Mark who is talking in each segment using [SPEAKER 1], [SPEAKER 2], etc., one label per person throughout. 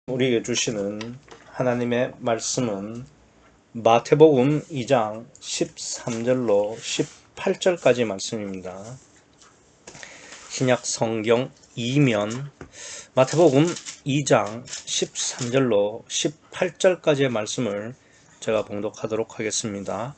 [SPEAKER 1] 우리에게 주시는 하나님의 말씀은 마태복음 2장 13절로 18절까지 말씀입니다. 신약 성경 2면 마태복음 2장 13절로 18절까지의 말씀을 제가 봉독하도록 하겠습니다.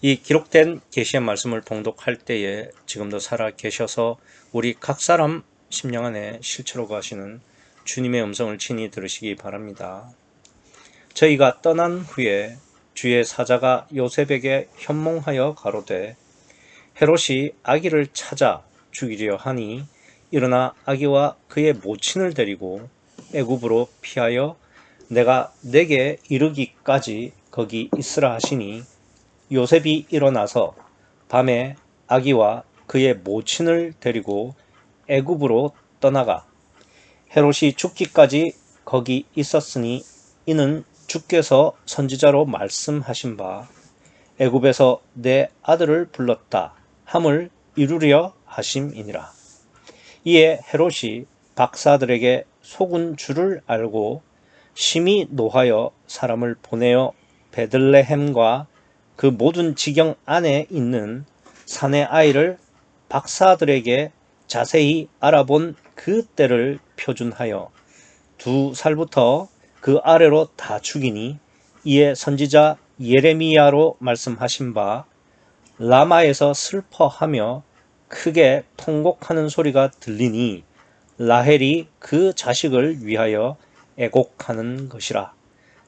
[SPEAKER 1] 이 기록된 계시의 말씀을 봉독할 때에 지금도 살아 계셔서 우리 각 사람 심령 안에 실체로 가시는 주님의 음성을 친히 들으시기 바랍니다. 저희가 떠난 후에 주의 사자가 요셉에게 현몽하여 가로되 헤롯이 아기를 찾아 죽이려 하니 일어나 아기와 그의 모친을 데리고 애굽으로 피하여 내가 내게 이르기까지 거기 있으라 하시니 요셉이 일어나서 밤에 아기와 그의 모친을 데리고 애굽으로 떠나가 헤롯이 죽기까지 거기 있었으니 이는 주께서 선지자로 말씀하신 바 애굽에서 내 아들을 불렀다 함을 이루려 하심이니라. 이에 헤롯이 박사들에게 속은 줄을 알고 심히 노하여 사람을 보내어 베들레헴과 그 모든 지경 안에 있는 산의 아이를 박사들에게 자세히 알아본 그 때를 표준하여 2살부터 그 아래로 다 죽이니 이에 선지자 예레미야로 말씀하신 바 라마에서 슬퍼하며 크게 통곡하는 소리가 들리니 라헬이 그 자식을 위하여 애곡하는 것이라.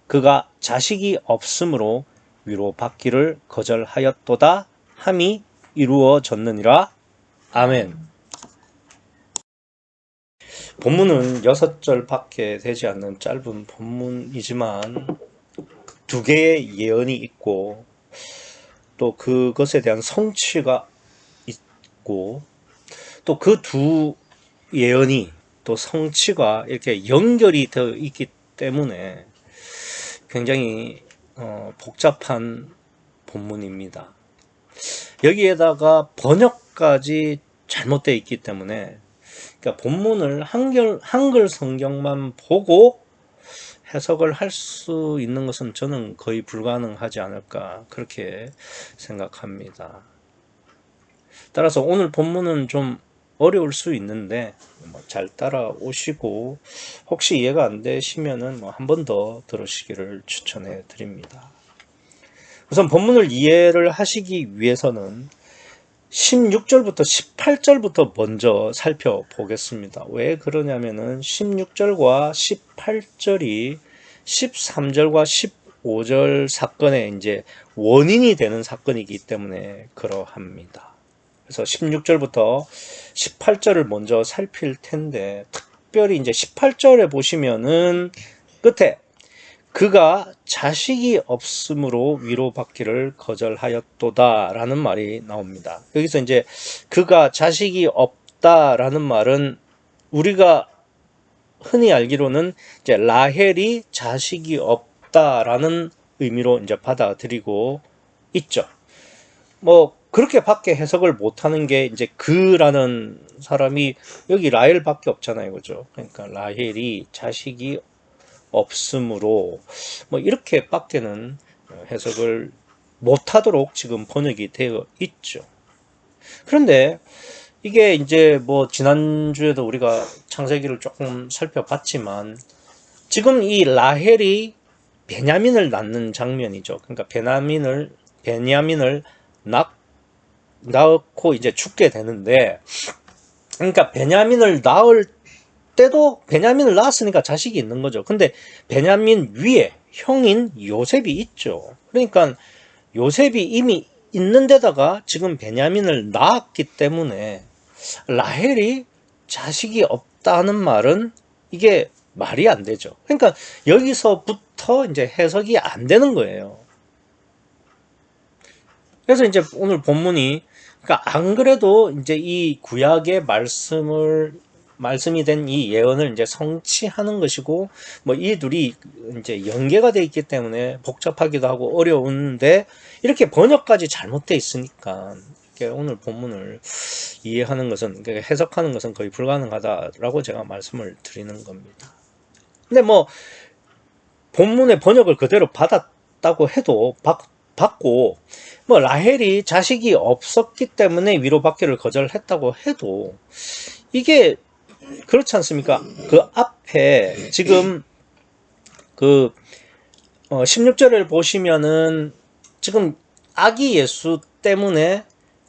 [SPEAKER 1] 그가 자식이 없으므로 위로받기를 거절하였도다 함이 이루어졌느니라. 아멘. 본문은 6절밖에 되지 않는 짧은 본문이지만 2개의 예언이 있고 또 그것에 대한 성취가 있고 또 그 두 예언이 또 성취가 이렇게 연결이 되어 있기 때문에 굉장히 복잡한 본문입니다. 여기에다가 번역까지 잘못되어 있기 때문에 그러니까 본문을 한글 성경만 보고 해석을 할 수 있는 것은 저는 거의 불가능하지 않을까 그렇게 생각합니다. 따라서 오늘 본문은 좀 어려울 수 있는데 잘 따라오시고 혹시 이해가 안 되시면은 한 번 더 들으시기를 추천해 드립니다. 우선 본문을 이해를 하시기 위해서는 16절부터 18절부터 먼저 살펴보겠습니다. 왜 그러냐면은 16절과 18절이 13절과 15절 사건의 이제 원인이 되는 사건이기 때문에 그러합니다. 그래서 16절부터 18절을 먼저 살필 텐데 특별히 이제 18절에 보시면은 끝에 그가 자식이 없으므로 위로받기를 거절하였도다 라는 말이 나옵니다. 여기서 이제 그가 자식이 없다라는 말은 우리가 흔히 알기로는 이제 라헬이 자식이 없다라는 의미로 이제 받아들이고 있죠. 그렇게밖에 해석을 못하는 게 이제 그라는 사람이 여기 라헬밖에 없잖아요, 그죠? 그러니까 라헬이 자식이 없으므로 이렇게밖에는 해석을 못하도록 지금 번역이 되어 있죠. 그런데 이게 이제 지난주에도 우리가 창세기를 조금 살펴봤지만 지금 이 라헬이 베냐민을 낳는 장면이죠. 그러니까 베냐민을 낳고 이제 죽게 되는데, 그러니까 베냐민을 낳을 때도 베냐민을 낳았으니까 자식이 있는 거죠. 근데 베냐민 위에 형인 요셉이 있죠. 그러니까 요셉이 이미 있는 데다가 지금 베냐민을 낳았기 때문에 라헬이 자식이 없다는 말은 이게 말이 안 되죠. 그러니까 여기서부터 이제 해석이 안 되는 거예요. 그래서 이제 오늘 본문이 그러니까 안 그래도 이제 이 구약의 말씀이 된 이 예언을 이제 성취하는 것이고 이 둘이 이제 연계가 되어 있기 때문에 복잡하기도 하고 어려운데 이렇게 번역까지 잘못되어 있으니까 오늘 본문을 이해하는 것은 해석하는 것은 거의 불가능하다라고 제가 말씀을 드리는 겁니다. 근데 뭐 본문의 번역을 그대로 받았다고 해도 받고 뭐 라헬이 자식이 없었기 때문에 위로받기를 거절했다고 해도 이게 그렇지 않습니까? 그 앞에 지금 그 16절을 보시면은 지금 아기 예수 때문에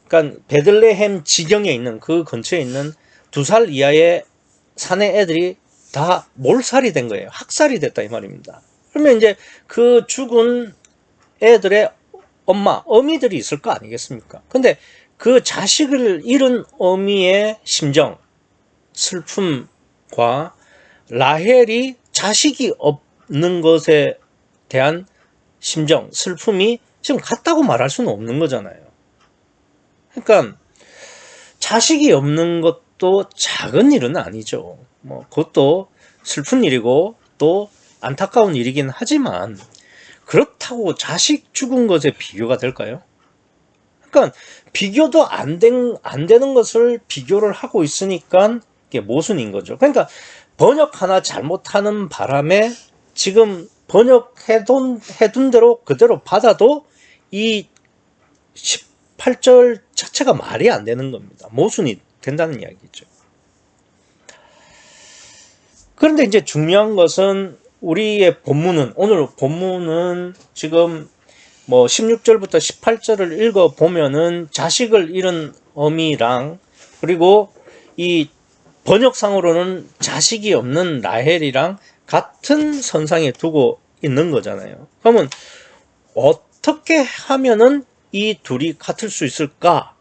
[SPEAKER 1] 그러니까 베들레헴 지경에 있는 그 근처에 있는 2살 이하의 사내 애들이 다 몰살이 된 거예요. 학살이 됐다 이 말입니다. 그러면 이제 그 죽은 애들의 어미들이 있을 거 아니겠습니까? 근데 그 자식을 잃은 어미의 심정, 슬픔과 라헬이 자식이 없는 것에 대한 심정, 슬픔이 지금 같다고 말할 수는 없는 거잖아요. 그러니까 자식이 없는 것도 작은 일은 아니죠. 뭐 그것도 슬픈 일이고 또 안타까운 일이긴 하지만 그렇다고 자식 죽은 것에 비교가 될까요? 그러니까 비교도 안 되는 것을 비교를 하고 있으니까 이게 모순인 거죠. 그러니까 번역 하나 잘못하는 바람에 지금 번역해둔 대로 그대로 받아도 이 18절 자체가 말이 안 되는 겁니다. 모순이 된다는 이야기죠. 그런데 이제 중요한 것은 우리의 본문은, 오늘 본문은 지금 뭐 16절부터 18절을 읽어보면은 자식을 잃은 어미랑 그리고 이 번역상으로는 자식이 없는 라헬이랑 같은 선상에 두고 있는 거잖아요. 그러면 어떻게 하면은 이 둘이 같을 수 있을까?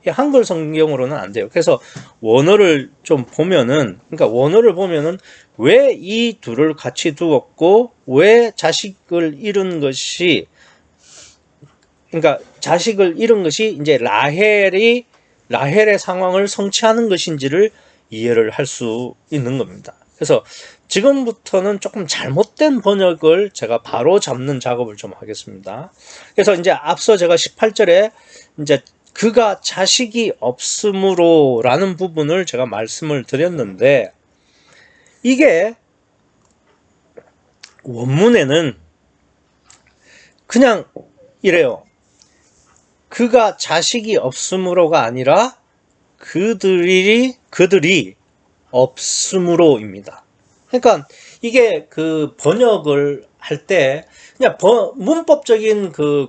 [SPEAKER 1] 한글 성경으로는 안 돼요. 그래서 원어를 좀 보면은, 그러니까 원어를 보면은 왜 이 둘을 같이 두었고 왜 자식을 잃은 것이, 그러니까 자식을 잃은 것이 이제 라헬의 상황을 성취하는 것인지를 이해를 할 수 있는 겁니다. 그래서 지금부터는 조금 잘못된 번역을 제가 바로 잡는 작업을 좀 하겠습니다. 그래서 이제 앞서 제가 18절에 이제 그가 자식이 없으므로 라는 부분을 제가 말씀을 드렸는데, 이게 원문에는 그냥 이래요. 그가 자식이 없으므로가 아니라 그들이 없으므로입니다. 그러니까 이게 그 번역을 할 때 그냥 문법적인 그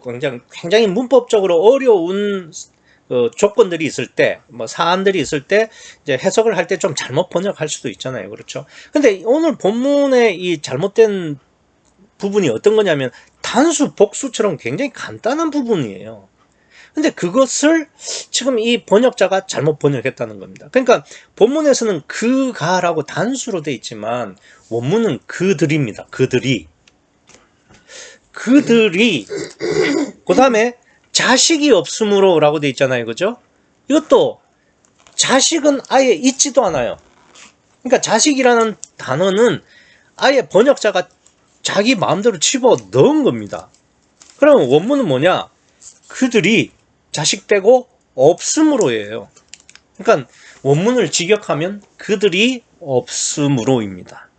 [SPEAKER 1] 굉장히 문법적으로 어려운 조건들이 있을 때, 뭐 사안들이 있을 때 이제 해석을 할 때 좀 잘못 번역할 수도 있잖아요. 그렇죠? 근데 오늘 본문의 이 잘못된 부분이 어떤 거냐면 단수, 복수처럼 굉장히 간단한 부분이에요. 근데 그것을 지금 이 번역자가 잘못 번역했다는 겁니다. 그러니까 본문에서는 그가라고 단수로 돼 있지만 원문은 그들입니다. 그들이 그 다음에 자식이 없으므로 라고 돼 있잖아요. 그죠? 이것도 자식은 아예 있지도 않아요. 그러니까 자식이라는 단어는 아예 번역자가 자기 마음대로 집어 넣은 겁니다. 그러면 원문은 뭐냐? 그들이 자식 빼고 없으므로예요. 그러니까 원문을 직역하면 그들이 없으므로입니다.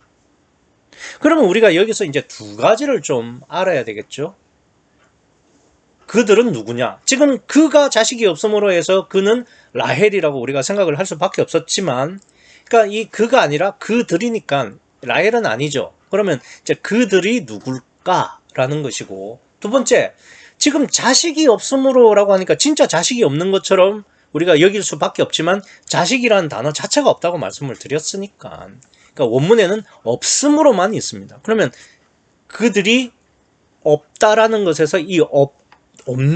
[SPEAKER 1] 그러면 우리가 여기서 이제 두 가지를 좀 알아야 되겠죠. 그들은 누구냐? 지금 그가 자식이 없으므로 해서 그는 라헬이라고 우리가 생각을 할 수밖에 없었지만, 그러니까 이 그가 아니라 그들이니까 라헬은 아니죠. 그러면 이제 그들이 누굴까라는 것이고, 두 번째, 지금 자식이 없으므로라고 하니까 진짜 자식이 없는 것처럼 우리가 여길 수밖에 없지만 자식이라는 단어 자체가 없다고 말씀을 드렸으니까, 그러니까 원문에는 없으므로만 있습니다. 그러면 그들이 없다라는 것에서 이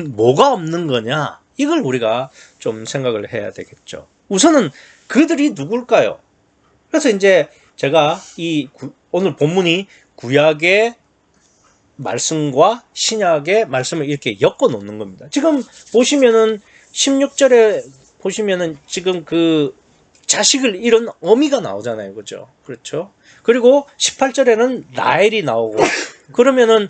[SPEAKER 1] 뭐가 없는 거냐, 이걸 우리가 좀 생각을 해야 되겠죠. 우선은 그들이 누굴까요? 그래서 이제 제가 오늘 본문이 구약의 말씀과 신약의 말씀을 이렇게 엮어 놓는 겁니다. 지금 보시면은 16절에 보시면은 지금 그 자식을 잃은 어미가 나오잖아요. 그죠? 그렇죠? 그리고 18절에는 라헬이 나오고, 그러면은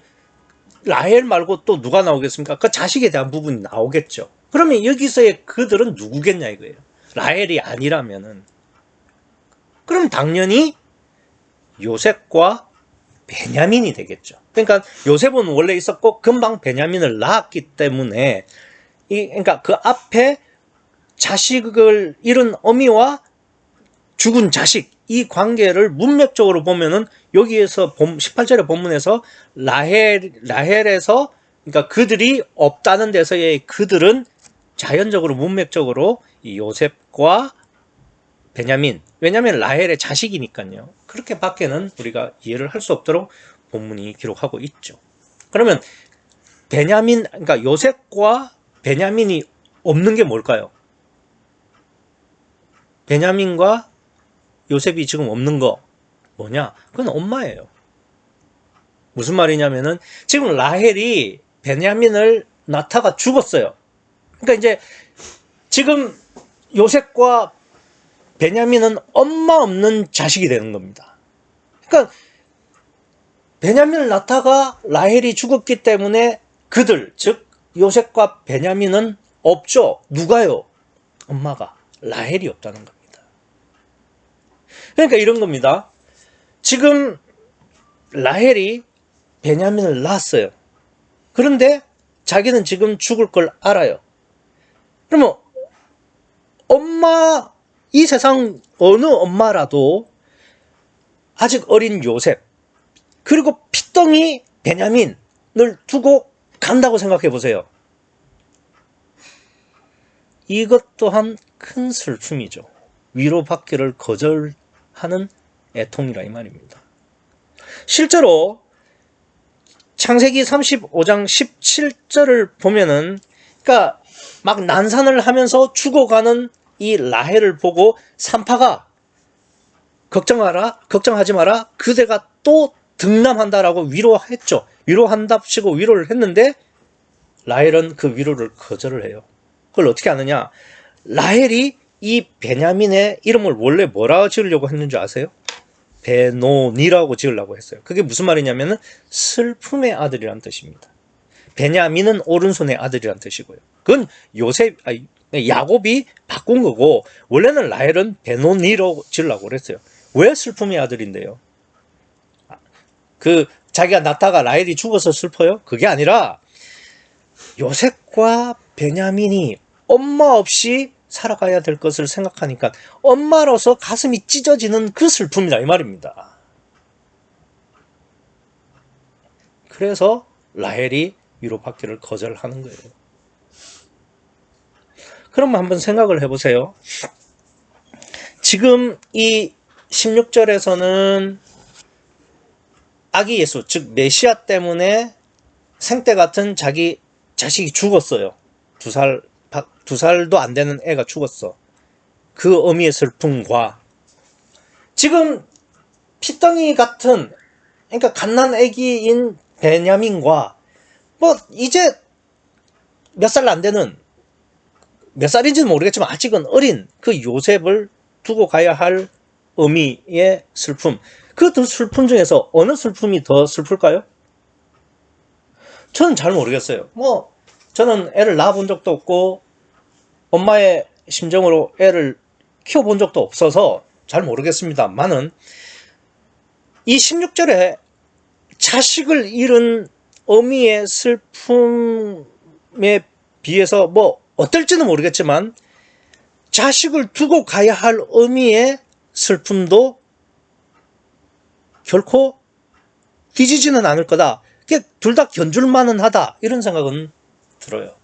[SPEAKER 1] 라헬 말고 또 누가 나오겠습니까? 그 자식에 대한 부분이 나오겠죠. 그러면 여기서의 그들은 누구겠냐 이거예요. 라헬이 아니라면은. 그럼 당연히 요셉과 베냐민이 되겠죠. 그러니까 요셉은 원래 있었고 금방 베냐민을 낳았기 때문에 그러니까 그 앞에 자식을 잃은 어미와 죽은 자식 이 관계를 문맥적으로 보면은 여기에서 18절의 본문에서 라헬에서 그러니까 그들이 없다는 데서의 그들은 자연적으로 문맥적으로 이 요셉과 베냐민, 왜냐하면 라헬의 자식이니까요. 그렇게 밖에는 우리가 이해를 할 수 없도록 본문이 기록하고 있죠. 그러면 베냐민, 그러니까 요셉과 베냐민이 없는 게 뭘까요? 베냐민과 요셉이 지금 없는 거 뭐냐? 그건 엄마예요. 무슨 말이냐면은 지금 라헬이 베냐민을 낳다가 죽었어요. 그러니까 이제 지금 요셉과 베냐민은 엄마 없는 자식이 되는 겁니다. 그러니까 베냐민을 낳다가 라헬이 죽었기 때문에 그들, 즉 요셉과 베냐민은 없죠. 누가요? 엄마가. 라헬이 없다는 겁니다. 그러니까 이런 겁니다. 지금 라헬이 베냐민을 낳았어요. 그런데 자기는 지금 죽을 걸 알아요. 그러면 엄마, 이 세상 어느 엄마라도 아직 어린 요셉 그리고 피덩이 베냐민을 두고 간다고 생각해 보세요. 이것 또한 큰 슬픔이죠. 위로받기를 거절하는 애통이라 이 말입니다. 실제로 창세기 35장 17절을 보면은 그러니까 막 난산을 하면서 죽어가는 이 라헬을 보고 산파가 걱정하지 마라. 그대가 또 등남한다라고 위로했죠. 위로한답시고 위로를 했는데 라헬은 그 위로를 거절을 해요. 그걸 어떻게 아느냐? 라헬이 이 베냐민의 이름을 원래 뭐라고 지으려고 했는지 아세요? 베노니라고 지으려고 했어요. 그게 무슨 말이냐면은 슬픔의 아들이란 뜻입니다. 베냐민은 오른손의 아들이란 뜻이고요. 그건 야곱이 바꾼 거고 원래는 라헬은 베노니로 지으려고 그랬어요. 왜 슬픔의 아들인데요? 그 자기가 낳다가 라헬이 죽어서 슬퍼요? 그게 아니라 요셉과 베냐민이 엄마 없이 살아가야 될 것을 생각하니까 엄마로서 가슴이 찢어지는 그 슬픔이다 이 말입니다. 그래서 라헬이 위로받기를 거절하는 거예요. 그럼 한번 생각을 해보세요. 지금 이 16절에서는 아기 예수, 즉 메시아 때문에 생때 같은 자기 자식이 죽었어요. 두 살도 안 되는 애가 죽었어. 그 어미의 슬픔과 지금 피덩이 같은 그러니까 갓난 애기인 베냐민과 뭐 이제 몇 살 안 되는 몇 살인지는 모르겠지만 아직은 어린 그 요셉을 두고 가야 할 어미의 슬픔. 그 두 슬픔 중에서 어느 슬픔이 더 슬플까요? 저는 잘 모르겠어요. 뭐 저는 애를 낳아본 적도 없고 엄마의 심정으로 애를 키워본 적도 없어서 잘 모르겠습니다만은 이 16절에 자식을 잃은 어미의 슬픔에 비해서 뭐 어떨지는 모르겠지만 자식을 두고 가야 할 어미의 슬픔도 결코 뒤지지는 않을 거다. 둘 다 견줄만은 하다. 이런 생각은 들어요.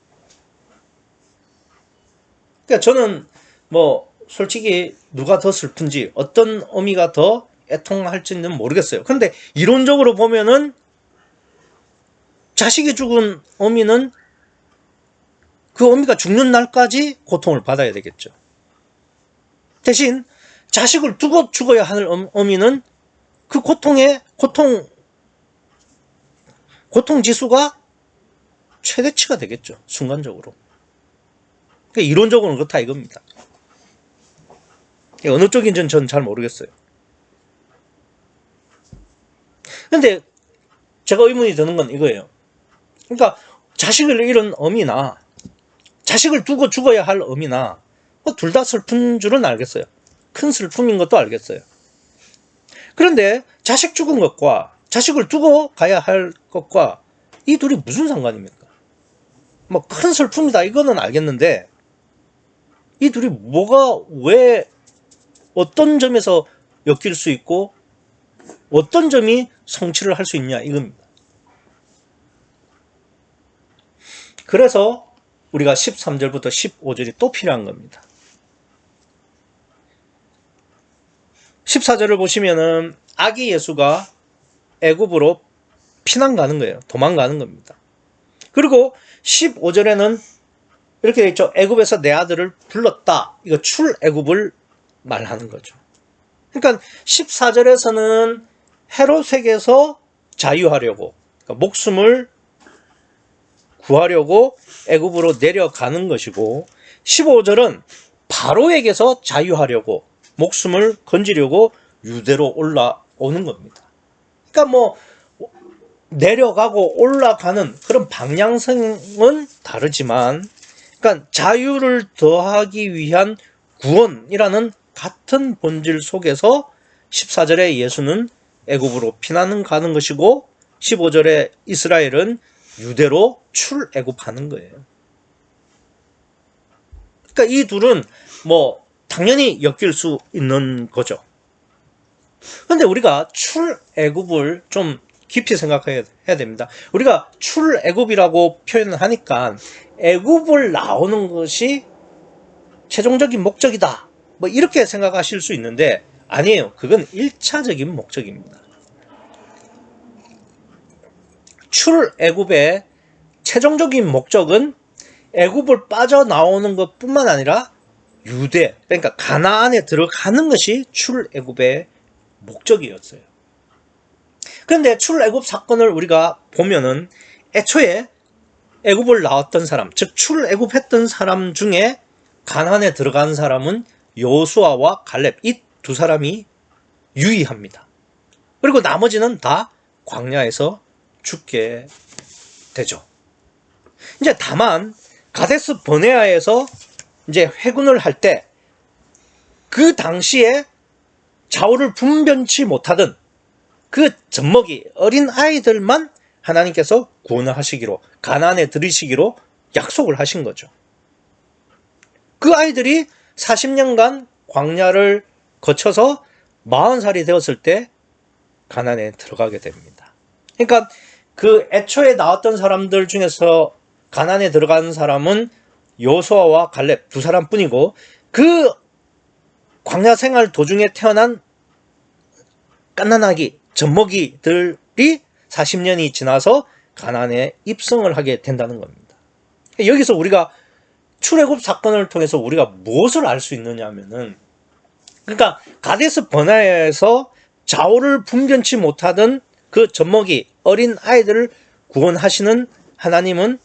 [SPEAKER 1] 그러니까 저는 뭐 솔직히 누가 더 슬픈지 어떤 어미가 더 애통할지는 모르겠어요. 그런데 이론적으로 보면은 자식이 죽은 어미는 그 어미가 죽는 날까지 고통을 받아야 되겠죠. 대신 자식을 두고 죽어야 하는 어미는 그 고통 지수가 최대치가 되겠죠. 순간적으로. 그러니까 이론적으로는 그렇다 이겁니다. 어느 쪽인지는 저는 잘 모르겠어요. 근데 제가 의문이 드는 건 이거예요. 그러니까 자식을 잃은 어미나 자식을 두고 죽어야 할 어미나 둘 다 슬픈 줄은 알겠어요. 큰 슬픔인 것도 알겠어요. 그런데 자식 죽은 것과 자식을 두고 가야 할 것과 이 둘이 무슨 상관입니까? 뭐 큰 슬픔이다 이거는 알겠는데 이 둘이 뭐가 왜 어떤 점에서 엮일 수 있고 어떤 점이 성취를 할 수 있냐 이겁니다. 그래서 우리가 13절부터 15절이 또 필요한 겁니다. 14절을 보시면은 아기 예수가 애굽으로 피난 가는 거예요. 도망가는 겁니다. 그리고 15절에는 이렇게 되어 있죠. 애굽에서 내 아들을 불렀다. 이거 출애굽을 말하는 거죠. 그러니까 14절에서는 헤롯에게서 자유하려고 그러니까 목숨을 구하려고 애굽으로 내려가는 것이고 15절은 바로에게서 자유하려고 목숨을 건지려고 유대로 올라오는 겁니다. 그러니까 뭐 내려가고 올라가는 그런 방향성은 다르지만 그러니까 자유를 더하기 위한 구원이라는 같은 본질 속에서 14절에 예수는 애굽으로 피나는 가는 것이고 15절에 이스라엘은 유대로 출애굽하는 거예요. 그러니까 이 둘은 뭐 당연히 엮일 수 있는 거죠. 그런데 우리가 출애굽을 좀 깊이 생각해야 됩니다. 우리가 출애굽이라고 표현을 하니까 애굽을 나오는 것이 최종적인 목적이다. 뭐 이렇게 생각하실 수 있는데 아니에요. 그건 1차적인 목적입니다. 출애굽의 최종적인 목적은 애굽을 빠져나오는 것뿐만 아니라 유대, 그러니까 가나안에 들어가는 것이 출애굽의 목적이었어요. 그런데 출애굽 사건을 우리가 보면은 애초에 애굽을 나왔던 사람, 즉 출애굽했던 사람 중에 가나안에 들어간 사람은 여호수아와 갈렙 이 두 사람이 유의합니다. 그리고 나머지는 다 광야에서 죽게 되죠. 이제 다만 가데스 버네아에서 이제 회군을 할 때 그 당시에 좌우를 분변치 못하던 그 젖먹이 어린 아이들만 하나님께서 구원을 하시기로 가나안에 들이시기로 약속을 하신 거죠. 그 아이들이 40년간 광야를 거쳐서 40살이 되었을 때 가나안에 들어가게 됩니다. 그러니까 그 애초에 나왔던 사람들 중에서 가나안에 들어간 사람은 여호수아와 갈렙 두 사람뿐이고 그 광야 생활 도중에 태어난 갓난아기, 젖먹이들이 40년이 지나서 가나안에 입성을 하게 된다는 겁니다. 여기서 우리가 출애굽 사건을 통해서 우리가 무엇을 알 수 있느냐 하면은 그러니까 가데스 버네아에서 좌우를 분변치 못하던 그 젖먹이 어린 아이들을 구원하시는 하나님은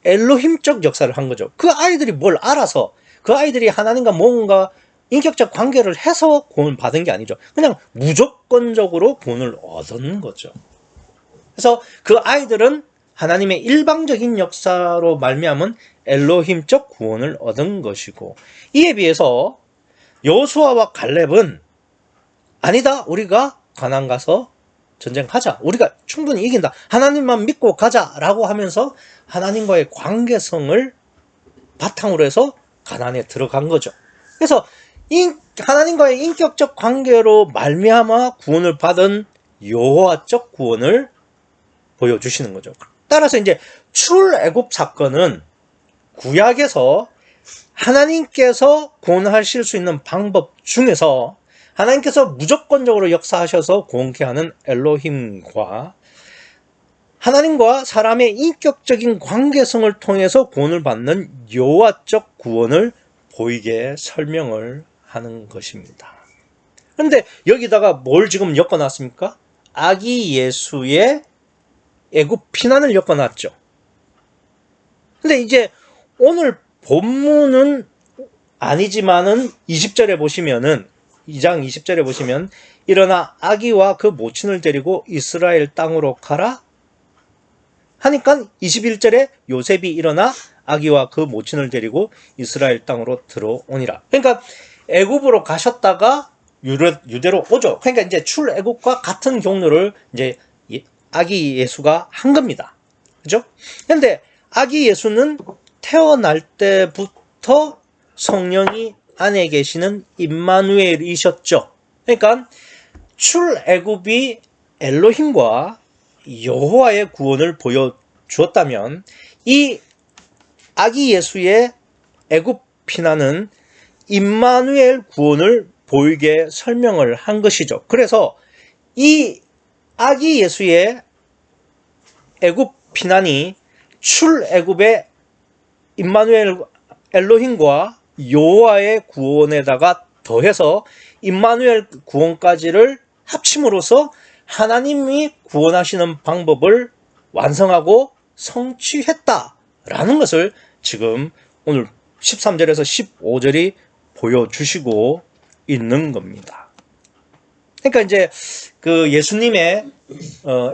[SPEAKER 1] 엘로힘적 역사를 한 거죠. 그 아이들이 뭘 알아서 그 아이들이 하나님과 뭔가 인격적 관계를 해서 구원을 받은 게 아니죠. 그냥 무조건적으로 구원을 얻은 거죠. 그래서 그 아이들은 하나님의 일방적인 역사로 말미암은 엘로힘적 구원을 얻은 것이고 이에 비해서 여호수아와 갈렙은 아니다. 우리가 가나안 가서 전쟁하자. 우리가 충분히 이긴다. 하나님만 믿고 가자라고 하면서 하나님과의 관계성을 바탕으로 해서 가나안에 들어간 거죠. 그래서 하나님과의 인격적 관계로 말미암아 구원을 받은 여호와적 구원을 보여주시는 거죠. 따라서 이제 출애굽 사건은 구약에서 하나님께서 구원하실 수 있는 방법 중에서 하나님께서 무조건적으로 역사하셔서 구원케 하는 엘로힘과 하나님과 사람의 인격적인 관계성을 통해서 구원을 받는 여호와적 구원을 보이게 설명을 하는 것입니다. 그런데 여기다가 뭘 지금 엮어놨습니까? 아기 예수의 애굽 피난을 엮어놨죠. 근데 이제 오늘 본문은 아니지만은 20절에 보시면은 2장 20절에 보시면 일어나 아기와 그 모친을 데리고 이스라엘 땅으로 가라 하니까 21절에 요셉이 일어나 아기와 그 모친을 데리고 이스라엘 땅으로 들어오니라. 그러니까 애굽으로 가셨다가 유대로 오죠. 그러니까 이제 출애굽과 같은 경로를 이제 아기 예수가 한 겁니다. 그죠? 근데 아기 예수는 태어날 때부터 성령이 안에 계시는 임마누엘이셨죠. 그러니까 출애굽이 엘로힘과 여호와의 구원을 보여주었다면 이 아기 예수의 애굽 피난은 임마누엘 구원을 보이게 설명을 한 것이죠. 그래서 이 아기 예수의 애굽 피난이 출애굽의 임마누엘 엘로힘과 여호와의 구원에다가 더해서 임마누엘 구원까지를 합침으로써 하나님이 구원하시는 방법을 완성하고 성취했다라는 것을 지금 오늘 13절에서 15절이 보여주시고 있는 겁니다. 그러니까 이제 그 예수님의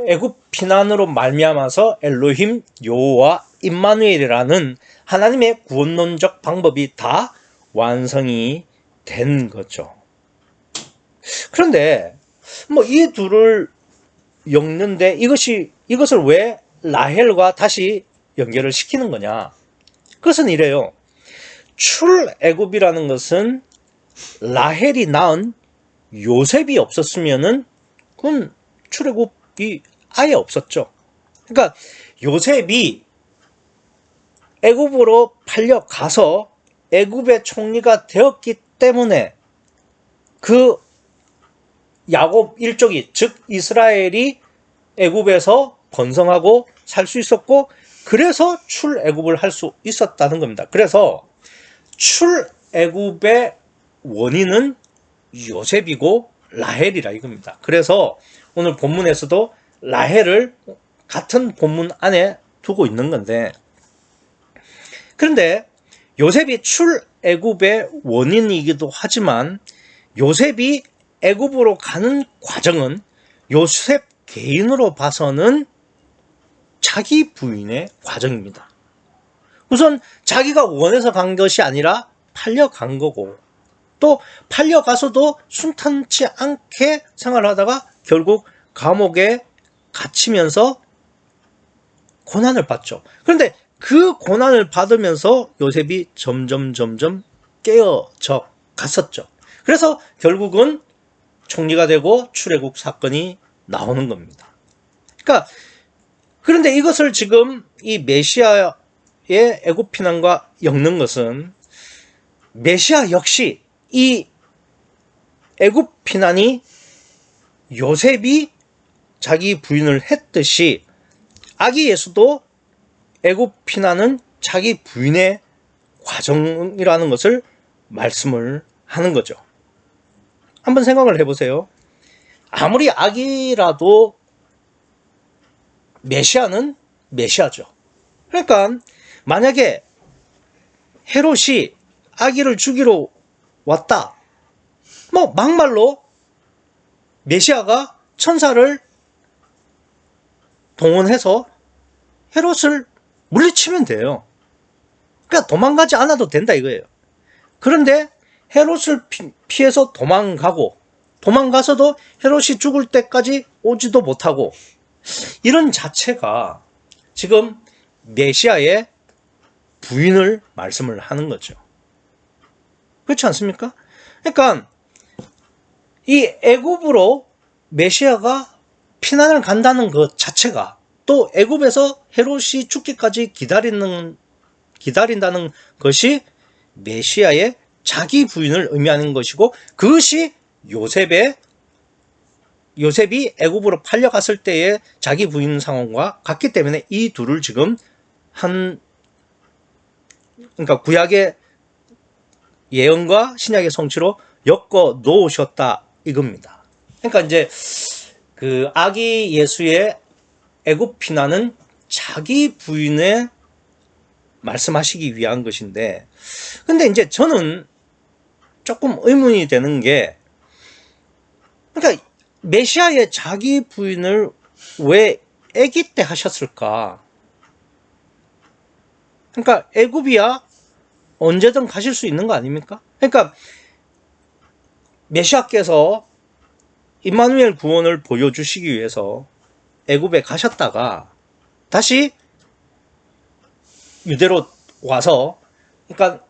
[SPEAKER 1] 애굽 피난으로 말미암아서 엘로힘, 여호와, 임마누엘이라는 하나님의 구원론적 방법이 다 완성이 된 거죠. 그런데 뭐 이 둘을 엮는데 이것을 왜 라헬과 다시 연결을 시키는 거냐? 그것은 이래요. 출애굽이라는 것은 라헬이 낳은 요셉이 없었으면은 그건 출애굽이 아예 없었죠. 그러니까 요셉이 애굽으로 팔려가서 애굽의 총리가 되었기 때문에 그 야곱 일족이, 즉 이스라엘이 애굽에서 번성하고 살 수 있었고, 그래서 출애굽을 할 수 있었다는 겁니다. 그래서 출애굽의 원인은 요셉이고 라헬이라 이겁니다. 그래서 오늘 본문에서도 라헬을 같은 본문 안에 두고 있는 건데, 그런데 요셉이 출애굽의 원인이기도 하지만 요셉이 애굽으로 가는 과정은 요셉 개인으로 봐서는 자기 부인의 과정입니다. 우선 자기가 원해서 간 것이 아니라 팔려간 거고, 또 팔려가서도 순탄치 않게 생활하다가 결국 감옥에 갇히면서 고난을 받죠. 그런데 그 고난을 받으면서 요셉이 점점 깨어져 갔었죠. 그래서 결국은 총리가 되고 출애굽 사건이 나오는 겁니다. 그런데 이것을 지금 이 메시아의 애굽 피난과 엮는 것은 메시아 역시 이 애굽 피난이 요셉이 자기 부인을 했듯이 아기 예수도 애굽 피난은 자기 부인의 과정이라는 것을 말씀을 하는 거죠. 한번 생각을 해보세요. 아무리 아기라도 메시아는 메시아죠. 그러니까 만약에 헤롯이 아기를 죽이러 왔다, 뭐 막말로 메시아가 천사를 동원해서 헤롯을 물리치면 돼요. 그러니까 도망가지 않아도 된다 이거예요. 그런데 헤롯을 피해서 도망가서도 헤롯이 죽을 때까지 오지도 못하고, 이런 자체가 지금 메시아의 부인을 말씀을 하는 거죠. 그렇지 않습니까? 그러니까 이 애굽으로 메시아가 피난을 간다는 것 자체가, 또 애굽에서 헤롯이 죽기까지 기다린다는 것이 메시아의 자기 부인을 의미하는 것이고, 그것이 요셉이 애굽으로 팔려갔을 때의 자기 부인 상황과 같기 때문에 이 둘을 지금 그러니까 구약의 예언과 신약의 성취로 엮어 놓으셨다 이겁니다. 그러니까 이제 그 아기 예수의 애굽 피난은 자기 부인에 말씀하시기 위한 것인데, 근데 이제 저는 조금 의문이 되는 게, 그러니까 메시아의 자기 부인을 왜 아기 때 하셨을까? 그러니까 애굽이야 언제든 가실 수 있는 거 아닙니까? 그러니까 메시아께서 임마누엘 구원을 보여주시기 위해서 애굽에 가셨다가 다시 유대로 와서, 그러니까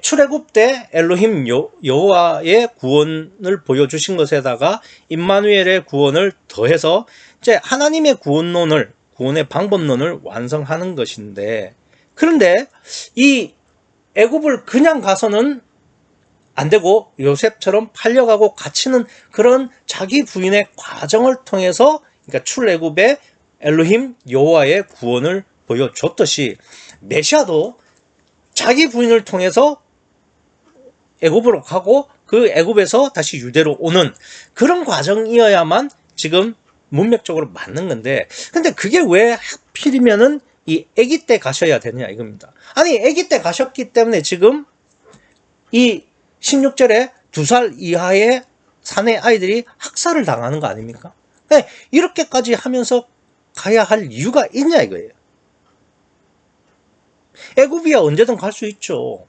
[SPEAKER 1] 출애굽 때 엘로힘 여호와의 구원을 보여주신 것에다가 임마누엘의 구원을 더해서 이제 하나님의 구원의 방법론을 완성하는 것인데, 그런데 이 애굽을 그냥 가서는 안 되고 요셉처럼 팔려가고 갇히는 그런 자기 부인의 과정을 통해서, 그러니까 출애굽의 엘로힘 여호와의 구원을 보여줬듯이 메시아도 자기 부인을 통해서 애굽으로 가고 그 애굽에서 다시 유대로 오는 그런 과정이어야만 지금 문맥적으로 맞는 건데, 근데 그게 왜 하필이면은 이 아기 때 가셔야 되냐 이겁니다. 아니 아기 때 가셨기 때문에 지금 이 16절에 2살 이하의 사내 아이들이 학살을 당하는 거 아닙니까? 이렇게까지 하면서 가야 할 이유가 있냐 이거예요. 애굽이야 언제든 갈 수 있죠.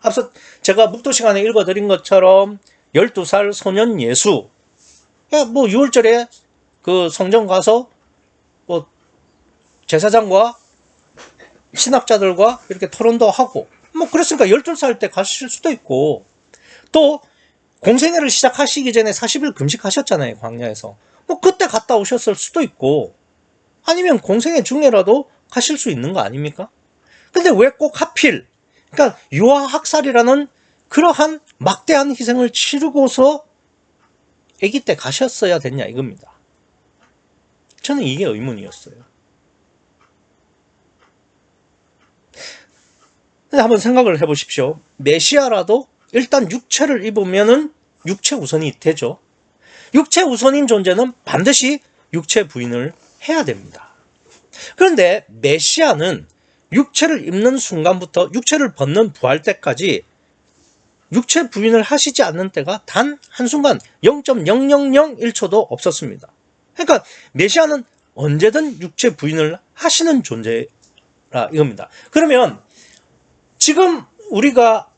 [SPEAKER 1] 앞서 제가 묵도 시간에 읽어드린 것처럼 12살 소년 예수, 뭐 6월절에 그 성전 가서 뭐 제사장과 신학자들과 이렇게 토론도 하고, 뭐 그랬으니까 12살 때 가실 수도 있고, 또 공생애를 시작하시기 전에 40일 금식하셨잖아요, 광야에서. 뭐 그때 갔다 오셨을 수도 있고, 아니면 공생애 중에라도 가실 수 있는 거 아닙니까? 근데 왜 꼭 하필, 그러니까 유아 학살이라는 그러한 막대한 희생을 치르고서 아기 때 가셨어야 됐냐 이겁니다. 저는 이게 의문이었어요. 근데 한번 생각을 해보십시오. 메시아라도 일단 육체를 입으면은 육체 우선이 되죠. 육체 우선인 존재는 반드시 육체 부인을 해야 됩니다. 그런데 메시아는 육체를 입는 순간부터 육체를 벗는 부활 때까지 육체 부인을 하시지 않는 때가 단 한순간 0.0001초도 없었습니다. 그러니까 메시아는 언제든 육체 부인을 하시는 존재라 이겁니다. 그러면 지금 우리가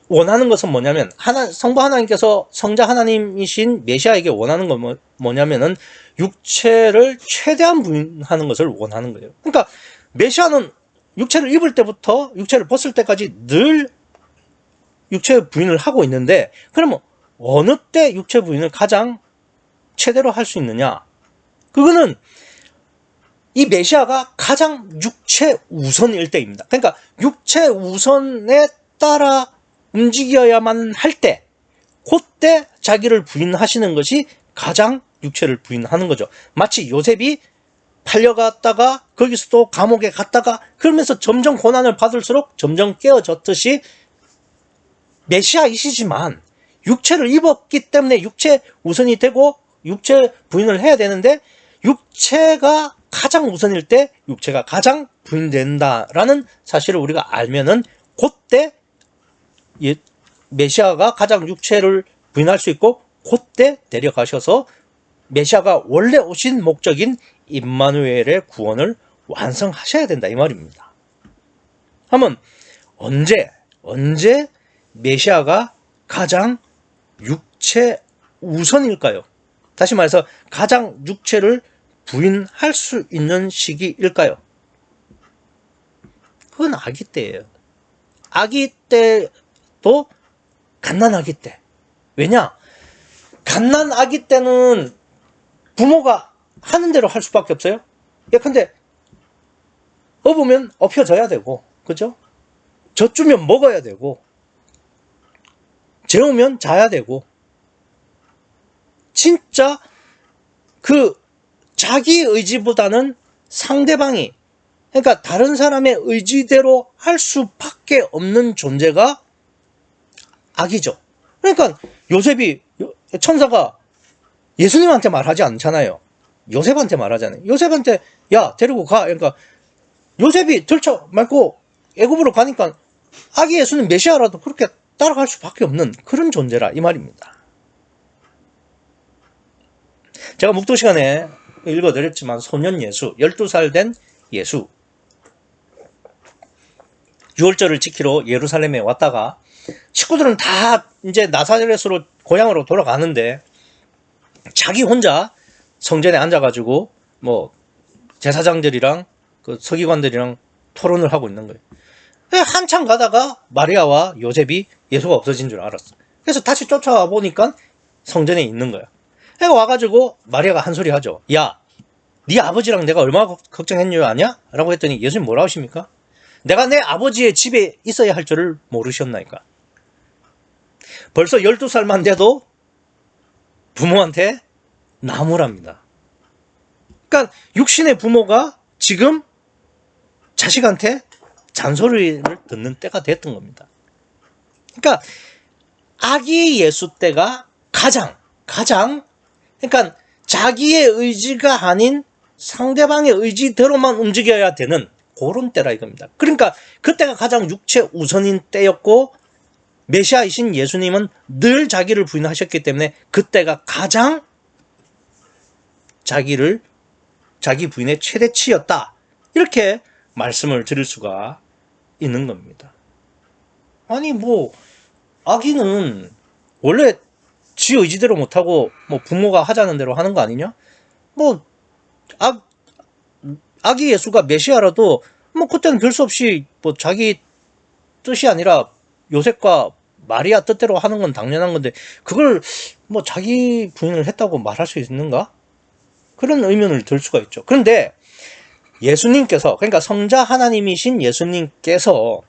[SPEAKER 1] 원하는 것은 뭐냐면, 성부 하나님께서 성자 하나님이신 메시아에게 원하는 건 뭐냐면은 육체를 최대한 부인하는 것을 원하는 거예요. 그러니까 메시아는 육체를 입을 때부터 육체를 벗을 때까지 늘 육체 부인을 하고 있는데, 그러면 어느 때 육체 부인을 가장 최대로 할 수 있느냐? 그거는 이 메시아가 가장 육체 우선일 때입니다. 그러니까 육체 우선에 따라 움직여야만 할 때, 그때 자기를 부인하시는 것이 가장 육체를 부인하는 거죠. 마치 요셉이 팔려갔다가 거기서 또 감옥에 갔다가 그러면서 점점 고난을 받을수록 점점 깨어졌듯이, 메시아이시지만 육체를 입었기 때문에 육체 우선이 되고 육체 부인을 해야 되는데, 육체가 가장 우선일 때 육체가 가장 부인된다라는 사실을 우리가 알면은 그때 메시아가 가장 육체를 부인할 수 있고, 그때 데려가셔서 메시아가 원래 오신 목적인 임마누엘의 구원을 완성하셔야 된다 이 말입니다. 한번 언제 메시아가 가장 육체 우선일까요? 다시 말해서 가장 육체를 부인할 수 있는 시기일까요? 그건 아기 때예요. 아기 때도 갓난아기 때. 왜냐? 갓난아기 때는 부모가 하는 대로 할 수밖에 없어요. 예컨대 업으면 업혀져야 되고, 그죠? 젖주면 먹어야 되고, 재우면 자야 되고, 진짜 그 자기 의지보다는 상대방이, 그러니까 다른 사람의 의지대로 할 수밖에 없는 존재가 아기죠. 그러니까 요셉이, 천사가 예수님한테 말하지 않잖아요. 요셉한테 말하잖아요. 요셉한테 야 데리고 가. 그러니까 요셉이 들쳐 말고 애굽으로 가니까 아기 예수는 메시아라도 그렇게 따라갈 수밖에 없는 그런 존재라 이 말입니다. 제가 묵도 시간에 읽어드렸지만 소년 예수, 12살 된 예수, 유월절을 지키러 예루살렘에 왔다가 식구들은 다 이제 나사렛으로 고향으로 돌아가는데 자기 혼자 성전에 앉아가지고 뭐 제사장들이랑 그 서기관들이랑 토론을 하고 있는 거예요. 한참 가다가 마리아와 요셉이 예수가 없어진 줄 알았어. 그래서 다시 쫓아와 보니까 성전에 있는 거야. 와가지고 마리아가 한 소리 하죠. 야, 네 아버지랑 내가 얼마나 걱정했는 줄 아냐? 라고 했더니 예수님 뭐라 하십니까? 내가 내 아버지의 집에 있어야 할 줄을 모르셨나이까. 벌써 12살만 돼도 부모한테 나무랍니다. 그러니까 육신의 부모가 지금 자식한테 잔소리를 듣는 때가 됐던 겁니다. 그러니까 아기 예수 때가 가장 그러니까 자기의 의지가 아닌 상대방의 의지대로만 움직여야 되는 그런 때라 이겁니다. 그러니까 그때가 가장 육체 우선인 때였고 메시아이신 예수님은 늘 자기를 부인하셨기 때문에 그때가 가장 자기 부인의 최대치였다. 이렇게 말씀을 드릴 수가 있는 겁니다. 아니 뭐 아기는 원래 지 의지대로 못하고 뭐 부모가 하자는 대로 하는 거 아니냐? 뭐 아기 예수가 메시아라도 뭐 그때는 별 수 없이 뭐 자기 뜻이 아니라 요셉과 마리아 뜻대로 하는 건 당연한 건데 그걸 뭐 자기 부인을 했다고 말할 수 있는가? 그런 의문을 들 수가 있죠. 그런데 예수님께서, 그러니까 성자 하나님이신 예수님께서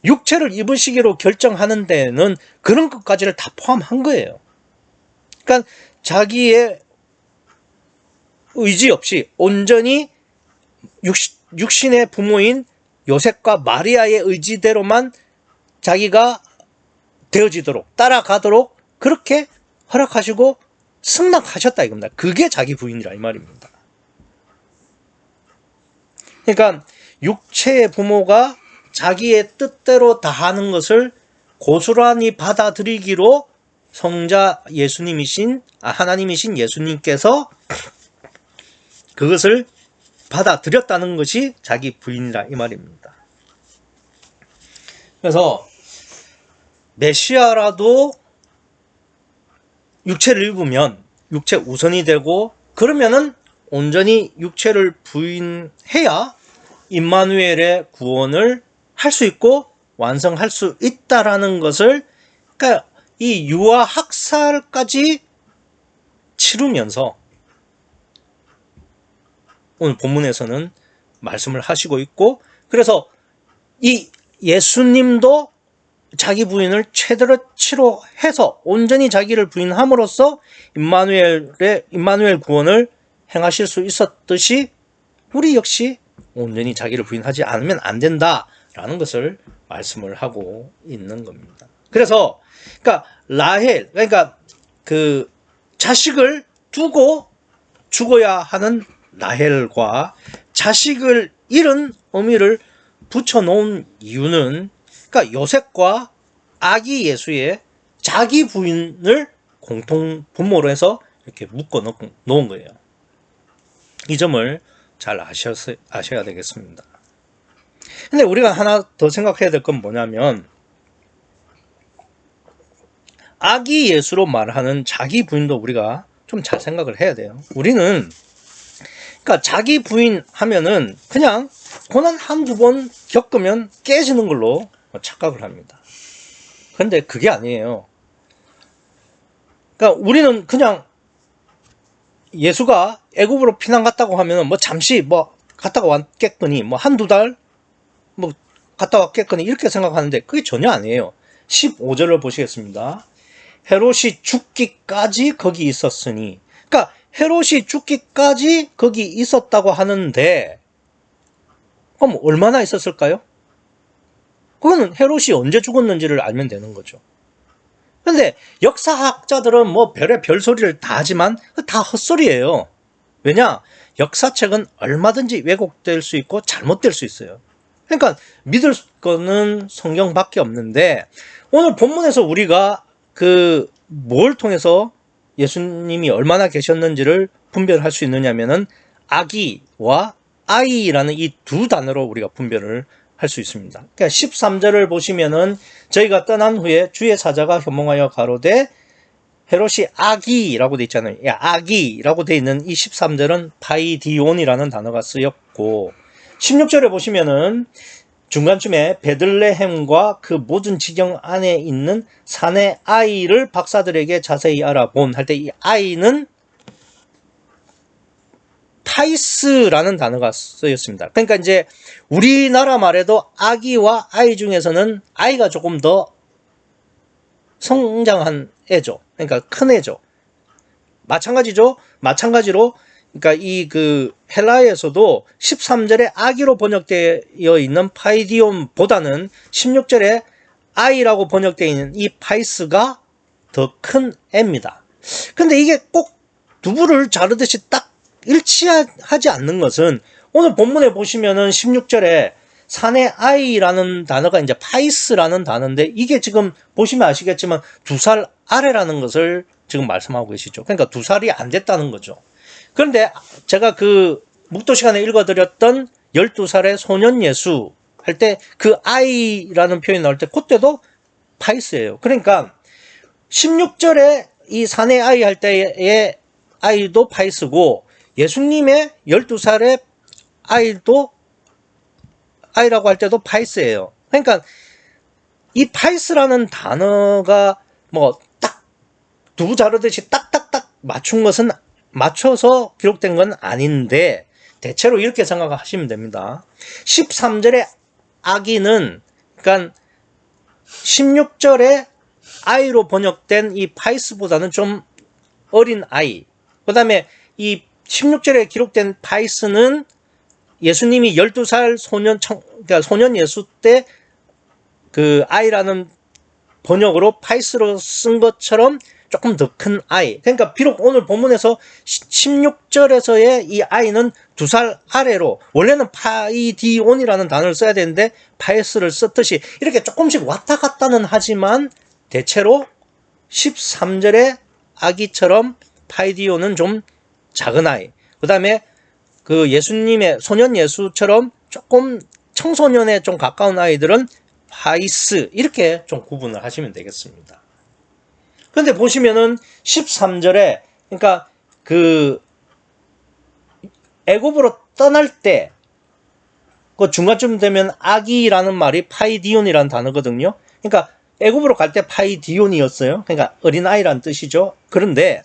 [SPEAKER 1] 육체를 입으시기로 결정하는 데는 그런 것까지를 다 포함한 거예요. 그러니까 자기의 의지 없이 온전히 육신의 부모인 요셉과 마리아의 의지대로만 자기가 되어지도록 따라가도록 그렇게 허락하시고 승낙하셨다 이겁니다. 그게 자기 부인이라 이 말입니다. 그러니까 육체의 부모가 자기의 뜻대로 다 하는 것을 고스란히 받아들이기로 성자 하나님이신 예수님께서 그것을 받아들였다는 것이 자기 부인이라 이 말입니다. 그래서 메시아라도 육체를 입으면 육체 우선이 되고 그러면은 온전히 육체를 부인해야 임마누엘의 구원을 할 수 있고 완성할 수 있다라는 것을, 그러니까 이 유아 학살까지 치르면서 오늘 본문에서는 말씀을 하시고 있고, 그래서 이 예수님도 자기 부인을 최대로 치료해서 온전히 자기를 부인함으로써 임마누엘 구원을 행하실 수 있었듯이 우리 역시 온전히 자기를 부인하지 않으면 안 된다라는 것을 말씀을 하고 있는 겁니다. 그래서 그러니까 라헬, 그러니까 그 자식을 두고 죽어야 하는 라헬과 자식을 잃은 어미를 붙여놓은 이유는, 그러니까 요셉과 아기 예수의 자기 부인을 공통 분모로 해서 이렇게 묶어 놓은 거예요. 이 점을 잘 아셔야 되겠습니다. 근데 우리가 하나 더 생각해야 될 건 뭐냐면, 아기 예수로 말하는 자기 부인도 우리가 좀 잘 생각을 해야 돼요. 우리는 그러니까 자기 부인 하면은 그냥 고난 한두 번 겪으면 깨지는 걸로 착각을 합니다. 그런데 그게 아니에요. 그러니까 우리는 그냥 예수가 애굽으로 피난 갔다고 하면 뭐 잠시 뭐 갔다가 왔겠거니, 뭐 한두 달 뭐 갔다 왔겠거니 이렇게 생각하는데 그게 전혀 아니에요. 15절을 보시겠습니다. 헤롯이 죽기까지 거기 있었으니, 그러니까 헤롯이 죽기까지 거기 있었다고 하는데 그럼 얼마나 있었을까요? 그거는 헤롯이 언제 죽었는지를 알면 되는 거죠. 그런데 역사학자들은 뭐 별의 별소리를 다 하지만 다 헛소리예요. 왜냐? 역사책은 얼마든지 왜곡될 수 있고 잘못될 수 있어요. 그러니까 믿을 거는 성경밖에 없는데, 오늘 본문에서 우리가 그 뭘 통해서 예수님이 얼마나 계셨는지를 분별할 수 있느냐면은 아기와 아이라는 이 두 단어로 우리가 분별을 할 수 있습니다. 그러니까 13절을 보시면은 저희가 떠난 후에 주의 사자가 현몽하여 가로되 헤롯이 아기라고 돼 있잖아요. 아기라고 돼 있는 이 13절은 파이디온이라는 단어가 쓰였고 16절에 보시면은 중간쯤에 베들레헴과 그 모든 지경 안에 있는 산의 아이를 박사들에게 자세히 알아본 할 때 이 아이는 파이스라는 단어가 쓰였습니다. 그러니까 이제 우리나라 말에도 아기와 아이 중에서는 아이가 조금 더 성장한 애죠. 그러니까 큰 애죠. 마찬가지로 그러니까 이 그 헬라에서도 13절에 아기로 번역되어 있는 파이디온보다는 16절에 아이라고 번역되어 있는 이 파이스가 더 큰 애입니다. 근데 이게 꼭 두부를 자르듯이 딱 일치하지 않는 것은 오늘 본문에 보시면은 16절에 산의 아이라는 단어가 이제 파이스라는 단어인데 이게 지금 보시면 아시겠지만 2살 아래라는 것을 지금 말씀하고 계시죠. 그러니까 2살이 안 됐다는 거죠. 그런데 제가 그 묵도 시간에 읽어드렸던 12살의 소년 예수 할 때 그 아이라는 표현이 나올 때 그때도 파이스예요. 그러니까 16절에 이 산의 아이 할 때의 아이도 파이스고 예수님의 12살의 아이라고 할 때도 파이스예요. 그러니까 이 파이스라는 단어가 뭐 딱 두부 자르듯이 딱딱딱 맞춰서 기록된 건 아닌데 대체로 이렇게 생각하시면 됩니다. 13절의 아기는 그러니까 16절에 아이로 번역된 이 파이스보다는 좀 어린 아이. 그다음에 이 16절에 기록된 파이스는 예수님이 12살 그러니까 소년 예수 때 그 아이라는 번역으로 파이스로 쓴 것처럼 조금 더 큰 아이. 그러니까 비록 오늘 본문에서 16절에서의 이 아이는 2살 아래로 원래는 파이디온이라는 단어를 써야 되는데 파이스를 썼듯이 이렇게 조금씩 왔다 갔다는 하지만 대체로 13절의 아기처럼 파이디온은 좀 작은 아이. 그 다음에 그 예수님의 소년 예수처럼 조금 청소년에 좀 가까운 아이들은 파이스 이렇게 좀 구분을 하시면 되겠습니다. 그런데 보시면은 13절에 그러니까 그 애굽으로 떠날 때 그 중간쯤 되면 아기라는 말이 파이디온이라는 단어거든요. 그러니까 애굽으로 갈 때 파이디온이었어요. 그러니까 어린아이란 뜻이죠. 그런데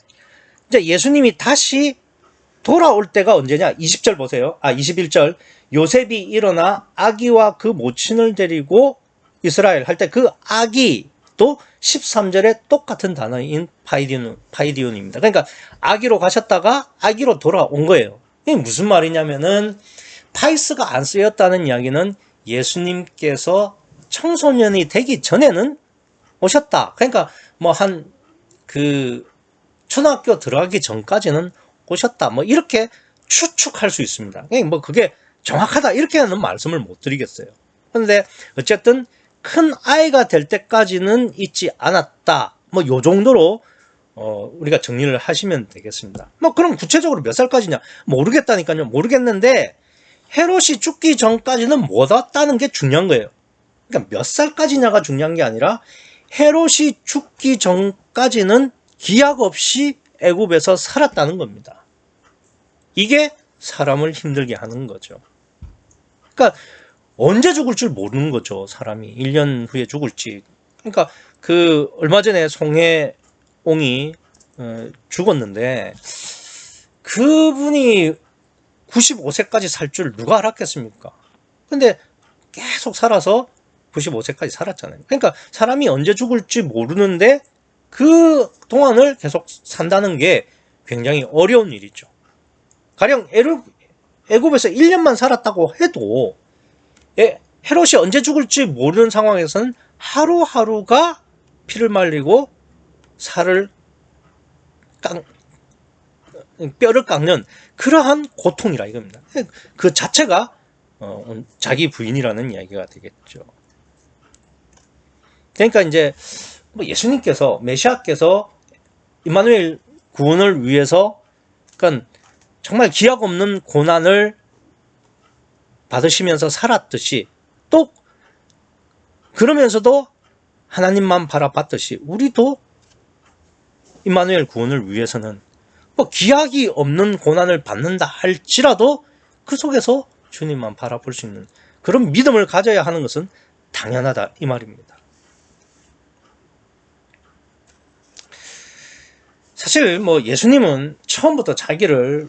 [SPEAKER 1] 이제 예수님이 다시 돌아올 때가 언제냐? 20절 보세요. 21절. 요셉이 일어나 아기와 그 모친을 데리고 이스라엘 할 때 그 아기도 13절에 똑같은 단어인 파이디온입니다. 그러니까 아기로 가셨다가 아기로 돌아온 거예요. 이게 무슨 말이냐면은 파이스가 안 쓰였다는 이야기는 예수님께서 청소년이 되기 전에는 오셨다. 그러니까 뭐 한 그 초등학교 들어가기 전까지는 오셨다. 뭐 이렇게 추측할 수 있습니다. 뭐 그게 정확하다 이렇게는 말씀을 못 드리겠어요. 그런데 어쨌든 큰 아이가 될 때까지는 있지 않았다. 뭐 요 정도로 우리가 정리를 하시면 되겠습니다. 뭐 그럼 구체적으로 몇 살까지냐 모르겠다니까요. 모르겠는데 헤롯이 죽기 전까지는 못 왔다는 게 중요한 거예요. 그러니까 몇 살까지냐가 중요한 게 아니라 헤롯이 죽기 전까지는 기약 없이 애굽에서 살았다는 겁니다. 이게 사람을 힘들게 하는 거죠. 그러니까 언제 죽을 줄 모르는 거죠. 사람이 1년 후에 죽을지. 그러니까 그 얼마 전에 송혜옹이 죽었는데 그분이 95세까지 살 줄 누가 알았겠습니까? 근데 계속 살아서 95세까지 살았잖아요. 그러니까 사람이 언제 죽을지 모르는데 그 동안을 계속 산다는 게 굉장히 어려운 일이죠. 가령 애굽에서 1년만 살았다고 해도 헤롯이 언제 죽을지 모르는 상황에서는 하루하루가 피를 말리고 뼈를 깎는 그러한 고통이라 이겁니다. 그 자체가 자기 부인이라는 이야기가 되겠죠. 그러니까 이제 예수님께서 메시아께서 임마누엘 구원을 위해서 그러니까 정말 기약 없는 고난을 받으시면서 살았듯이 또 그러면서도 하나님만 바라봤듯이 우리도 임마누엘 구원을 위해서는 뭐 기약이 없는 고난을 받는다 할지라도 그 속에서 주님만 바라볼 수 있는 그런 믿음을 가져야 하는 것은 당연하다 이 말입니다. 사실 뭐 예수님은 처음부터 자기를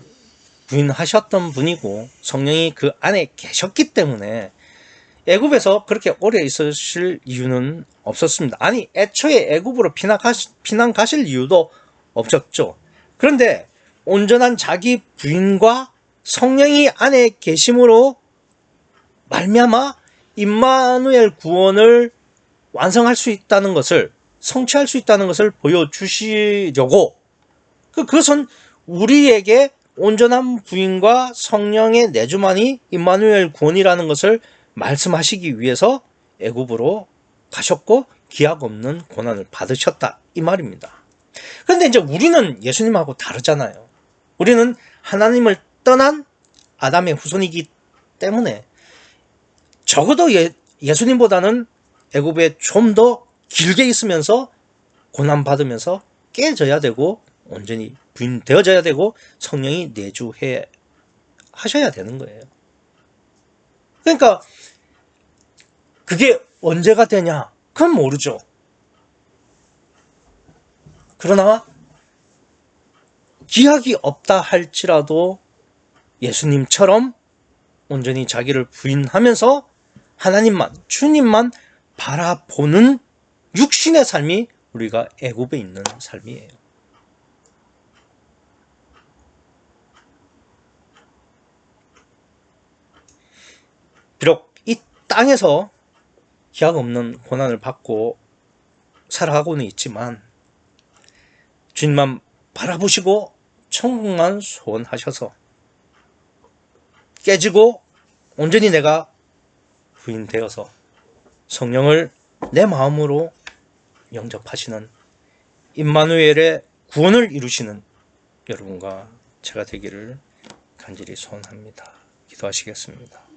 [SPEAKER 1] 부인하셨던 분이고 성령이 그 안에 계셨기 때문에 애굽에서 그렇게 오래 있으실 이유는 없었습니다. 아니 애초에 애굽으로 피난 가실 이유도 없었죠. 그런데 온전한 자기 부인과 성령이 안에 계심으로 말미암아 임마누엘 구원을 완성할 수 있다는 것을 성취할 수 있다는 것을 보여주시려고 그것은 우리에게 온전한 부인과 성령의 내주만이 임마누엘 구원이라는 것을 말씀하시기 위해서 애굽으로 가셨고 기약 없는 고난을 받으셨다 이 말입니다. 그런데 이제 우리는 예수님하고 다르잖아요. 우리는 하나님을 떠난 아담의 후손이기 때문에 적어도 예수님보다는 애굽에 좀 더 길게 있으면서 고난 받으면서 깨져야 되고 온전히 부인되어져야 되고 성령이 내주해 하셔야 되는 거예요. 그러니까 그게 언제가 되냐? 그건 모르죠. 그러나 기약이 없다 할지라도 예수님처럼 온전히 자기를 부인하면서 하나님만, 주님만 바라보는 육신의 삶이 우리가 애굽에 있는 삶이에요. 비록 이 땅에서 기약 없는 고난을 받고 살아가고는 있지만 주님만 바라보시고 천국만 소원하셔서 깨지고 온전히 내가 부인되어서 성령을 내 마음으로 영접하시는 임마누엘의 구원을 이루시는 여러분과 제가 되기를 간절히 소원합니다. 기도하시겠습니다.